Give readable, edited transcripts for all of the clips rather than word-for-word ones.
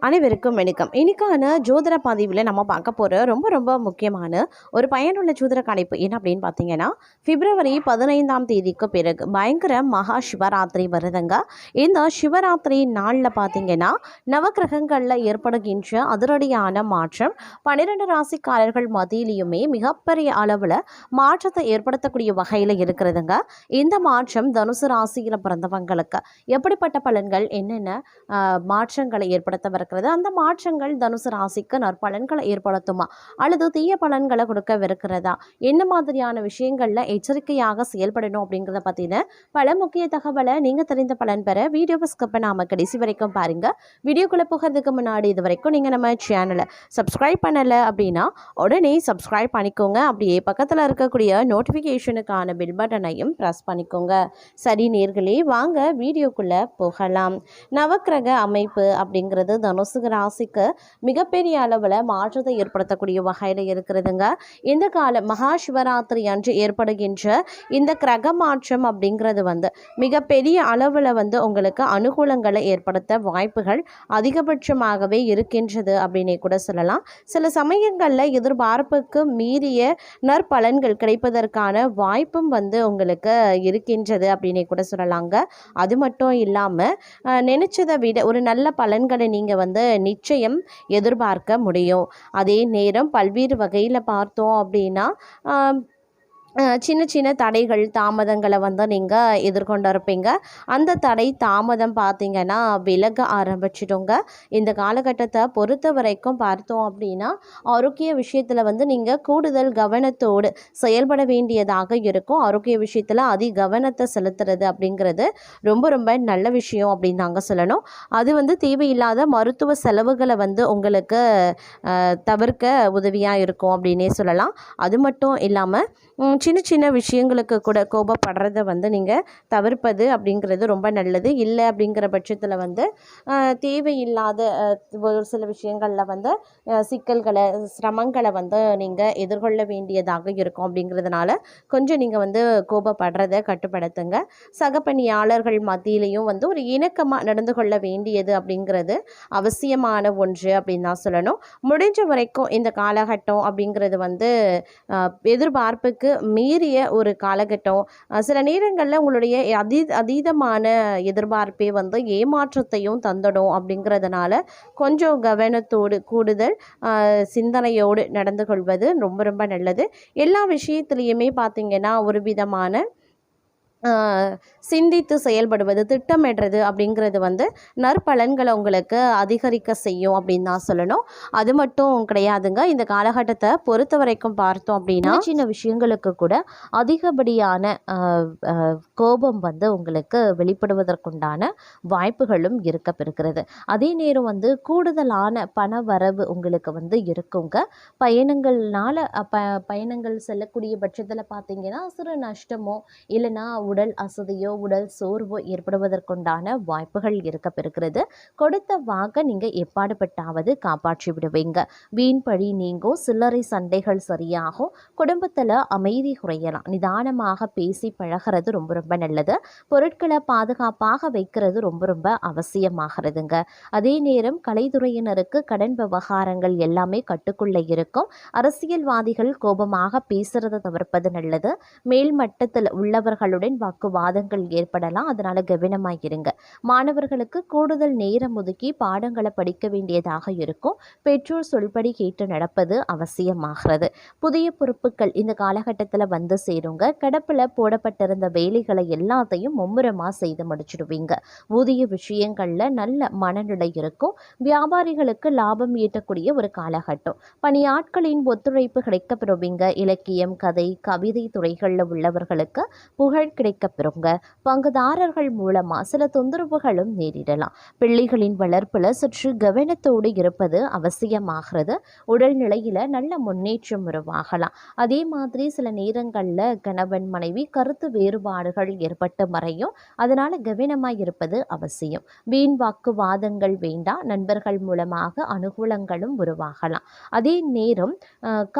அனைவருக்கும் வணக்கம். இன்னைக்கான ஜோதிட பதிவில் நம்ம பார்க்க போகிற ரொம்ப ரொம்ப முக்கியமான ஒரு பயனுள்ள ஜோதிட கணிப்பு என்ன அப்படின்னு பார்த்தீங்கன்னா, பிப்ரவரி 15ஆம் தேதிக்கு பிறகு பயங்கர மகா சிவராத்திரி வருதுங்க. இந்த சிவராத்திரி நாளில் பார்த்தீங்கன்னா நவக்கிரகங்களில் ஏற்படுகின்ற அதிரடியான மாற்றம் 12 ராசிக்காரர்கள் மத்தியிலையுமே மிகப்பெரிய அளவில் மாற்றத்தை ஏற்படுத்தக்கூடிய வகையில் இருக்கிறதுங்க. இந்த மாற்றம் தனுசு ராசியில் பிறந்தவங்களுக்கு எப்படிப்பட்ட பலன்கள் என்னென்ன மாற்றங்களை ஏற்படுத்தவிருக்கிறது, அந்த மாற்றங்கள் தனுசு ராசிக்கு நற்பலன்களை ஏற்படுத்துமா அல்லது தீய பலன்களை கொடுக்கவிருக்கிறதா, என்ன மாதிரியான விஷயங்கள்ல எச்சரிக்கையாக செயல்படணும் அப்படிங்கிறத பத்தின பல முக்கிய தகவலை நீங்க தெரிந்த பலன் பெற வீடியோவை ஸ்கிப் பண்ணாம கடைசி வரைக்கும் பாருங்க. வீடியோக்குள்ள போகிறதுக்கு முன்னாடி இது வரைக்கும் நீங்க நம்ம சேனலை சப்ஸ்கிரைப் பண்ணல அப்படின்னா உடனே சப்ஸ்கிரைப் பண்ணிக்கோங்க. அப்படியே பக்கத்தில் இருக்கக்கூடிய நோட்டிஃபிகேஷனுக்கான பில் பட்டனையும் ப்ரெஸ் பண்ணிக்கோங்க. சரி நேர்களே, வாங்க வீடியோக்குள்ள போகலாம். நவக்கிரக அமைப்பு அப்படிங்கிறது தனுசு ராசிக்கு மிகப்பெரிய அளவில் மாற்றத்தை ஏற்படுத்தக்கூடிய வகையில் இருக்கிறதுங்க. இந்த கால மகா சிவராத்திரி அன்று ஏற்படுகின்ற இந்த கிரக மாற்றம் அப்படிங்கிறது மிகப்பெரிய அளவில் உங்களுக்கு அனுகூலங்களை ஏற்படுத்த வாய்ப்புகள் அதிகபட்சமாகவே இருக்கின்றது அப்படின்னே கூட சொல்லலாம். சில சமயங்களில் எதிர்பார்ப்புக்கு மீறிய நற்பலன்கள் கிடைப்பதற்கான வாய்ப்பும் உங்களுக்கு இருக்கின்றது அப்படின்னே கூட சொல்லலாங்க. அது மட்டும் இல்லாமல் நினைச்சதை விட ஒரு நல்ல பலன்களை நீங்கள் நிச்சயம் எதிர்பார்க்க முடியும். அதே நேரம் பல்வேறு வகையில் பார்த்தோம் அப்படின்னா சின்ன சின்ன தடைகள் தாமதங்களை நீங்கள் எதிர்கொண்டு இருப்பீங்க. அந்த தடை தாமதம் பார்த்திங்கன்னா விலக ஆரம்பிச்சிடுங்க. இந்த காலகட்டத்தை பொறுத்த வரைக்கும் பார்த்தோம் அப்படின்னா ஆரோக்கிய விஷயத்தில் நீங்கள் கூடுதல் கவனத்தோடு செயல்பட வேண்டியதாக இருக்கும். ஆரோக்கிய விஷயத்தில் கவனத்தை செலுத்துறது அப்படிங்கிறது ரொம்ப ரொம்ப நல்ல விஷயம் அப்படின்னு நாங்கள் சொல்லணும். அது தேவையில்லாத மருத்துவ செலவுகளை உங்களுக்கு தவிர்க்க உதவியாக இருக்கும் அப்படின்னே சொல்லலாம். அது மட்டும் இல்லாமல் சின்ன சின்ன விஷயங்களுக்கு கூட கோபப்படுறத நீங்கள் தவிர்ப்பது அப்படிங்கிறது ரொம்ப நல்லது. இல்லை அப்படிங்கிற பட்சத்தில் தேவையில்லாத ஒரு சில விஷயங்களில் சிக்கல்களை சிரமங்களை நீங்கள் எதிர்கொள்ள வேண்டியதாக இருக்கும். அப்படிங்கிறதுனால கொஞ்சம் நீங்கள் கோபப்படுறதை கட்டுப்படுத்துங்க. சக பணியாளர்கள் மத்தியிலையும் ஒரு இணக்கமாக நடந்து கொள்ள வேண்டியது அப்படிங்கிறது அவசியமான ஒன்று அப்படின்னு தான் சொல்லணும். முடிஞ்ச வரைக்கும் இந்த காலகட்டம் அப்படிங்கிறது எதிர்பார்ப்புக்கு மீறிய ஒரு காலகட்டம். சில நேரங்களில் உங்களுடைய அதீதமான எதிர்பார்ப்பே ஏமாற்றத்தையும் தந்துடும். அப்படிங்கிறதுனால கொஞ்சம் கவனத்தோடு கூடுதல் சிந்தனையோடு நடந்து கொள்வது ரொம்ப ரொம்ப நல்லது. எல்லா விஷயத்துலையுமே பார்த்திங்கன்னா ஒரு விதமான சிந்தித்து செயல்படுவது, திட்டமிடுறது அப்படிங்கிறது நற்பலன்களை உங்களுக்கு அதிகரிக்க செய்யும் அப்படின்னு தான் சொல்லணும். அது மட்டும் கிடையாதுங்க. இந்த காலகட்டத்தை பொறுத்த வரைக்கும் பார்த்தோம் அப்படின்னா சின்ன விஷயங்களுக்கு கூட அதிகப்படியான கோபம் உங்களுக்கு வெளிப்படுவதற்குண்டான வாய்ப்புகளும் இருக்கப்பெறுகிறது. அதே நேரம் கூடுதலான பண வரவு உங்களுக்கு இருக்குங்க. பயணங்கள் செல்லக்கூடிய பட்சத்தில் பார்த்தீங்கன்னா சிறு நஷ்டமோ இல்லைன்னா உடல் அசதியோ உடல் சோர்வோ ஏற்படுவதற்குண்டான வாய்ப்புகள் இருக்கப்பெறுகிறது. கொடுத்த வாக்க நீங்கள் எப்பாடுபட்டாவது காப்பாற்றி விடுவீங்க. வீண் பழி நீங்கும், சில்லறை சண்டைகள் சரியாகும், குடும்பத்தில் அமைதி குறையலாம். நிதானமாக பேசி பழகிறது ரொம்ப ரொம்ப நல்லது. பொருட்களை பாதுகாப்பாக வைக்கிறது ரொம்ப ரொம்ப அவசியமாகிறதுங்க. அதே நேரம் கலைத்துறையினருக்கு கடன் விவகாரங்கள் எல்லாமே கட்டுக்குள்ளே இருக்கும். அரசியல்வாதிகள் கோபமாக பேசுறதை தவிர்ப்பது நல்லது. மேல்மட்டத்தில் உள்ளவர்களுடன் வாக்குவாதங்கள் ஏற்படலாம். அதனால கவனமாக இருங்க. மாணவர்களுக்கு கூடுதல் நேரம் ஒதுக்கி பாடங்களை படிக்க வேண்டியதாக இருக்கும். பெற்றோர் சொல்படி கேட்டு நடப்பது அவசியமாகிறது. புதிய பொறுப்புகள் இந்த காலகட்டத்தில் சேருங்க. கிடப்பில் போடப்பட்டிருந்த வேலைகளை எல்லாத்தையும் மும்முரமாக செய்து முடிச்சிடுவீங்க. ஊதிய விஷயங்களில் நல்ல மனநிலை இருக்கும். வியாபாரிகளுக்கு லாபம் ஈட்டக்கூடிய ஒரு காலகட்டம். பணியாட்களின் ஒத்துழைப்பு கிடைக்கப்பெறுவீங்க. இலக்கியம், கதை, கவிதை துறைகளில் உள்ளவர்களுக்கு புகழ் கிடைக்கப்பெறுங்க. பங்குதாரர்கள் மூலமாக சில தொந்தரவுகளும் நேரிடலாம். பிள்ளைகளின் வளர்ப்பில் சற்று கவனத்தோடு இருப்பது அவசியமாகிறது. உடல்நிலையில் நல்ல முன்னேற்றம் உருவாகலாம். அதே மாதிரி சில நேரங்களில் கணவன் மனைவி கருத்து வேறுபாடுகள் ஏற்பட்டு மறையும். அதனால் கவனமாக இருப்பது அவசியம். வீண் வாக்குவாதங்கள் வேண்டாம். நண்பர்கள் மூலமாக அனுகூலங்களும் உருவாகலாம். அதே நேரம்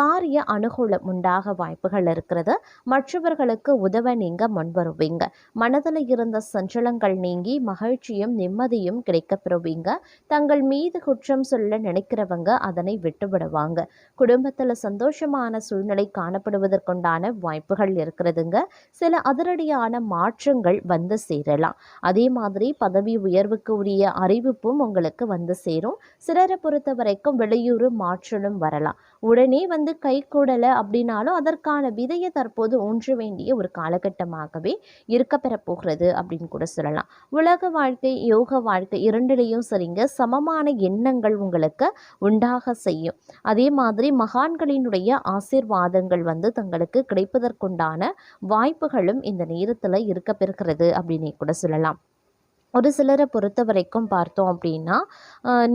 காரிய அனுகூலம் உண்டாக வாய்ப்புகள் இருக்கிறது. மற்றவர்களுக்கு உதவ நீங்க முன் வருவீங்க. மனதில் இருந்த சஞ்சலங்கள் நீங்கி மகிழ்ச்சியும் நிம்மதியும் கிடைக்க பெறுவீங்க. தங்கள் மீது குற்றம் சொல்ல நினைக்கிறவங்க அதனை விட்டுவிடுவாங்க. குடும்பத்தில் சந்தோஷமான சூழ்நிலை காணப்படுவதற்குண்டான வாய்ப்புகள் இருக்கிறதுங்க. சில அதிரடியான மாற்றங்கள் வந்து சேரலாம். அதே மாதிரி பதவி உயர்வுக்கு உரிய அறிவிப்பும் உங்களுக்கு வந்து சேரும். சிலரை பொறுத்த வரைக்கும் வெளியூர் மாற்றலும் வரலாம். உடனே வந்து கை கூடலை அப்படின்னாலும் அதற்கான விதையை தற்போது ஊன்ற வேண்டிய ஒரு காலகட்டமாகவே இருக்கப்பெற போகிறது அப்படின்னு கூட சொல்லலாம். உலக வாழ்க்கை யோக வாழ்க்கை இரண்டிலையும் சரிங்க, சமமான எண்ணங்கள் உங்களுக்கு உண்டாக செய்யும். அதே மாதிரி மகான்களினுடைய ஆசீர்வாதங்கள் வந்து தங்களுக்கு கிடைப்பதற்குண்டான வாய்ப்புகளும் இந்த நேரத்தில் இருக்கப்பெறுகிறது அப்படின்னே கூட சொல்லலாம். ஒரு சிலரை பொறுத்த வரைக்கும் பார்த்தோம் அப்படின்னா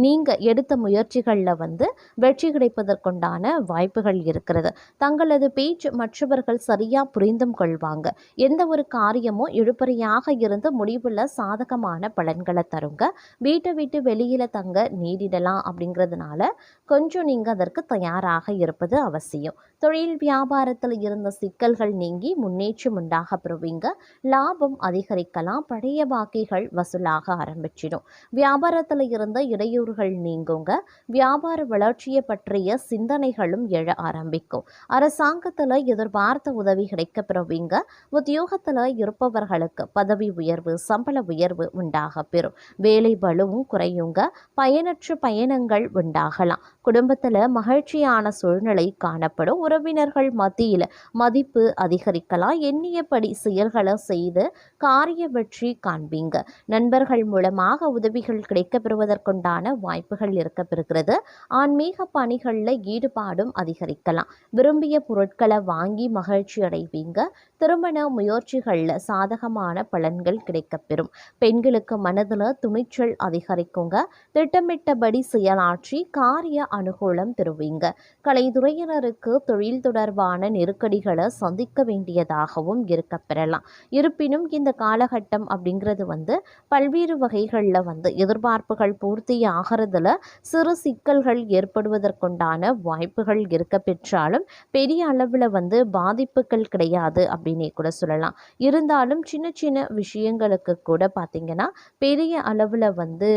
நீங்கள் எடுத்த முயற்சிகளில் வந்து வெற்றி கிடைப்பதற்குண்டான வாய்ப்புகள் இருக்கிறது. தங்களது பேச்சு மற்றவர்கள் சரியாக புரிந்தும் கொள்வாங்க. எந்த ஒரு காரியமும் இழுபறியாக இருந்து முடிவில் சாதகமான பலன்களை தருங்க. வீட்டை விட்டு வெளியில் தங்க நேரிடலாம் அப்படிங்கிறதுனால கொஞ்சம் நீங்கள் அதற்கு தயாராக இருப்பது அவசியம். தொழில் வியாபாரத்தில் இருந்த சிக்கல்கள் நீங்கி முன்னேற்றம் உண்டாக பெறுவீங்க. லாபம் அதிகரிக்கலாம். பழைய பாக்கிகள் வசூலாக ஆரம்பிச்சிடும். வியாபாரத்தில் இருந்த இடையூறுகள் நீங்குங்க. வியாபார வளர்ச்சியை பற்றிய சிந்தனைகளும் எழ ஆரம்பிக்கும். அரசாங்கத்தில் எதிர்பார்த்த உதவி கிடைக்க பெறுவீங்க. உத்தியோகத்தில் இருப்பவர்களுக்கு பதவி உயர்வு சம்பள உயர்வு உண்டாக பெறும். வேலை பளுவும் குறையுங்க. பயனற்ற பயணங்கள் உண்டாகலாம். குடும்பத்தில் மகிழ்ச்சியான சூழ்நிலை காணப்படும். உறவினர்கள் மத்தியில் மதிப்பு அதிகரிக்கலாம். எண்ணியபடி செயல்களை செய்து காரிய வெற்றி காண்பீங்க. நண்பர்கள் மூலமாக உதவிகள் கிடைக்கப்பெறுவதற்குண்டான வாய்ப்புகள் இருக்கப்பெறுகிறது. ஆன்மீக பணிகளில் ஈடுபாடும் அதிகரிக்கலாம். விரும்பிய பொருட்களை வாங்கி மகிழ்ச்சி அடைவீங்க. திருமண முயற்சிகளில் சாதகமான பலன்கள் கிடைக்கப்பெறும். பெண்களுக்கு மனதில் துணிச்சல் அதிகரிக்குங்க. திட்டமிட்டபடி செயலாற்றி காரிய அனுகூலம் பெறுவீங்க. கலைத்துறையினருக்கு தொழில் தொடர்பான நெருக்கடிகளை சந்திக்க வேண்டியதாகவும் இருக்கப்பெறலாம். இருப்பினும் இந்த காலகட்டம் அப்படிங்கிறது வந்து பல்வேறு வகைகளில் வந்து எதிர்பார்ப்புகள் பூர்த்தி ஆகிறதுல சிறு சிக்கல்கள் ஏற்படுவதற்குண்டான வாய்ப்புகள் இருக்க பெற்றாலும் பெரிய அளவில் வந்து பாதிப்புகள் கிடையாது அப்படின்னே கூட சொல்லலாம். இருந்தாலும் சின்ன சின்ன விஷயங்களுக்கு கூட பார்த்திங்கன்னா பெரிய அளவில் வந்து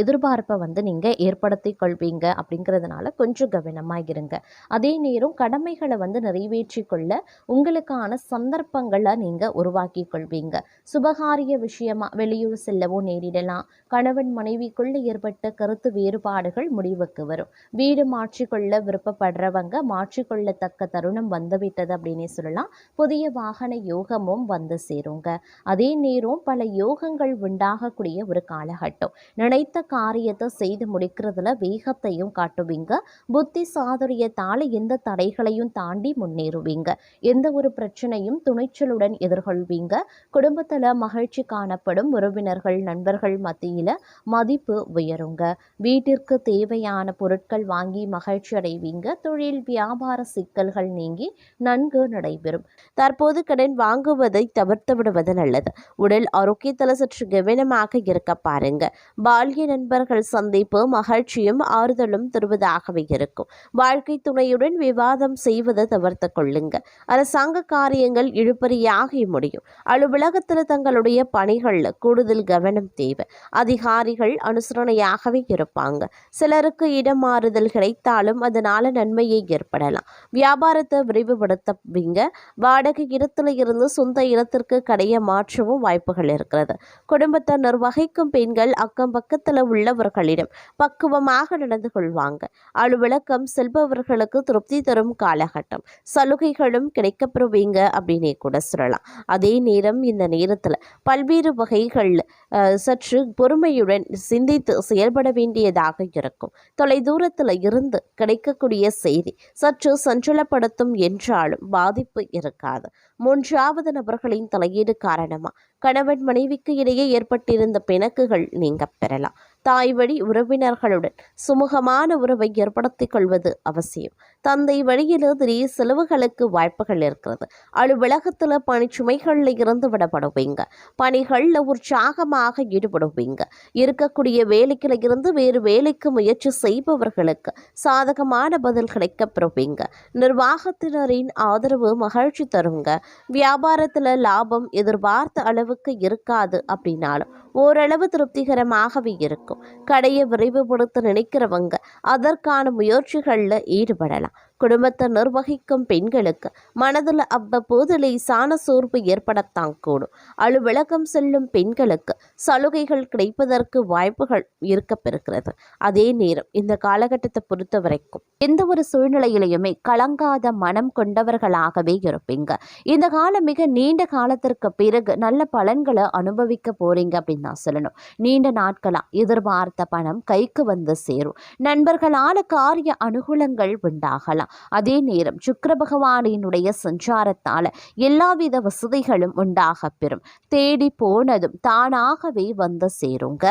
எதிர்பார்ப்பை வந்து நீங்கள் ஏற்படுத்தி கொள்வீங்க. அப்படிங்கிறதுனால கொஞ்சம் கவனமாக இருங்க. அதே நேரம் கடமைகளை வந்து நிறைவேற்றி கொள்ள உங்களுக்கான சந்தர்ப்பங்களை நீங்கள் உருவாக்கி கொள்வீங்க. சுபகாரிய விஷயமாக வெளியூர் செல்லவோ நேரிடலாம். கணவன் மனைவிக்குள்ளே ஏற்பட்ட கருத்து வேறுபாடுகள் முடிவுக்கு வரும். வீடு மாற்றிக்கொள்ள விருப்பப்படுறவங்க மாற்றிக்கொள்ளத்தக்க தருணம் வந்துவிட்டது அப்படின்னே சொல்லலாம். புதிய வாகன யோகமும் வந்து சேருங்க. அதே நேரம் பல யோகங்கள் உண்டாகக்கூடிய ஒரு காலகட்டம். நினைத்த காரியத்தை செய்து முடிக்கிறதுல வேகத்தையும் காட்டுவீங்க. புத்தி சாதுரியத்தால் எந்த தடைகளையும் தாண்டி முன்னேறுவீங்க. எந்த ஒரு பிரச்சனையும் துணிச்சலுடன் எதிர்கொள்வீங்க. குடும்பத்தில் மகிழ்ச்சி காணப்படும். உறவினர்கள் நண்பர்கள் மத்தியில் மதிப்பு உயருங்க. வீட்டிற்கு தேவையான பொருட்கள் வாங்கி மகிழ்ச்சி அடைவீங்க. தொழில் வியாபார சிக்கல்கள் நீங்கி நன்கு நடைபெறும். தற்போது கடன் வாங்குவதை தவிர்த்து விடுவது நல்லது. உடல் ஆரோக்கியத்தில் சற்று கவனமாக இருக்க பாருங்க. பால்ய நண்பர்கள் சந்திப்பு மகிழ்ச்சியும் ஆறுதலும் தருவதாகவே இருக்கும். வாழ்க்கை துணையுடன் விவாதம் செய்வதை தவிர்த்து கொள்ளுங்க. அரசாங்க காரியங்கள் இழுபறியாகி முடியும். அலுவலகத்தில் தங்களுடைய பணிகளில் கூடுதல் கவனம் தேவை. அதிகாரிகள் அனுசரணையாகவே இருப்பாங்க. சிலருக்கு இடம் மாறுதல் கிடைத்தாலும் அதனால நன்மையை ஏற்படலாம். வியாபாரத்தை விரைவுபடுத்தவீங்க. வாடகை இடத்துல இருந்து சொந்த இடத்திற்கு கடைய மாற்றவும் வாய்ப்புகள் இருக்கிறது. குடும்பத்தை நிர்வகிக்கும் பெண்கள் அக்கம் பக்கத்தில் உள்ளவர்களிடம் பக்குவமாக நடந்து கொள்வாங்க. அலுவலகம் செல்பவர்களுக்கு திருப்தி தரும் காலகட்டம். சலுகைகளும் கிடைக்கப்பெறுவீங்க அப்படின்னே கூட சொல்லலாம். அதே நேரம் இந்த நேரத்தில் பல்வேறு வகைகள் சற்று பொறுமையுடன் சிந்தித்து செயல்பட வேண்டியதாக இருக்கும். தொலைதூரத்தில் இருந்து கிடைக்கக்கூடிய செய்தி சற்று சஞ்சலப்படுத்தும் என்றாலும் பாதிப்பு இருக்காது. மூன்றாவது நபர்களின் தலையீடு காரணமாக கணவன் மனைவிக்கு இடையே ஏற்பட்டிருந்த பிணக்குகள் நீங்க பெறலாம். தாய் வழி உறவினர்களுடன் சுமூகமான உறவை ஏற்படுத்திக் கொள்வது அவசியம். தந்தை வழியில் திடீர் செலவுகளுக்கு வாய்ப்புகள் இருக்கிறது. அலுவலகத்தில் பணிச்சுமைகளில் இருந்து விடப்படுவீங்க. பணிகளில் உற்சாகமாக ஈடுபடுவீங்க. இருக்கக்கூடிய வேலைக்கில் இருந்து வேறு வேலைக்கு முயற்சி செய்பவர்களுக்கு சாதகமான பதில் கிடைக்கப்பெறுவீங்க. நிர்வாகத்தினரின் ஆதரவு மகிழ்ச்சி தருங்க. வியாபாரத்தில் லாபம் எதிர்பார்த்த அளவுக்கு இருக்காது அப்படின்னாலும் ஓரளவு திருப்திகரமாகவே இருக்கும். கடையை விரைவுபடுத்த நினைக்கிறவங்க அதற்கான முயற்சிகளில் ஈடுபடலாம். குடும்பத்தை நிர்வகிக்கும் பெண்களுக்கு மனதில் அவ்வப்போது லேசான சோர்வு ஏற்படத்தான் கூடும். அலுவலகம் செல்லும் பெண்களுக்கு சலுகைகள் கிடைப்பதற்கு வாய்ப்புகள் இருக்கப்பெறுகிறது. அதே நேரம் இந்த காலகட்டத்தை பொறுத்த வரைக்கும் எந்த ஒரு சூழ்நிலையிலையுமே கலங்காத மனம் கொண்டவர்களாகவே இருப்பீங்க. இந்த காலம் மிக நீண்ட காலத்திற்கு பிறகு நல்ல பலன்களை அனுபவிக்க போறீங்க அப்படின்னு தான் சொல்லணும். நீண்ட நாட்களா எதிர்பார்த்த பணம் கைக்கு வந்து சேரும். நண்பர்களால காரிய அனுகூலங்கள் உண்டாகலாம். அதே நேரம் சுக்கிர பகவானினுடைய சஞ்சாரத்தால எல்லாவித வசதிகளும் உண்டாக பெறும். தேடி போனதும் தானாகவே வந்து சேருங்க.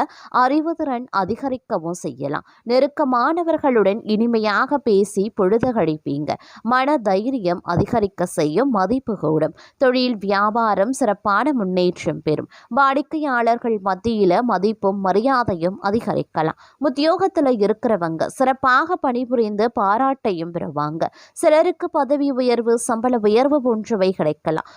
அறிவுதிறன் அதிகரிக்கவும் செய்யலாம். நெருக்கமானவர்களுடன் இனிமையாக பேசி பொழுது கழிப்பீங்க. மன தைரியம் அதிகரிக்க செய்யும். மதிப்பு கூடும். தொழில் வியாபாரம் சிறப்பான முன்னேற்றம் பெறும். வாடிக்கையாளர்கள் மத்தியில மதிப்பும் மரியாதையும் அதிகரிக்கலாம். உத்தியோகத்தில் இருக்கிறவங்க சிறப்பாக பணிபுரிந்து பாராட்டையும் பெறுவாங்க. சிலருக்கு பதவி உயர்வு, சம்பள உயர்வு போன்றவை கிடைக்கலாம்.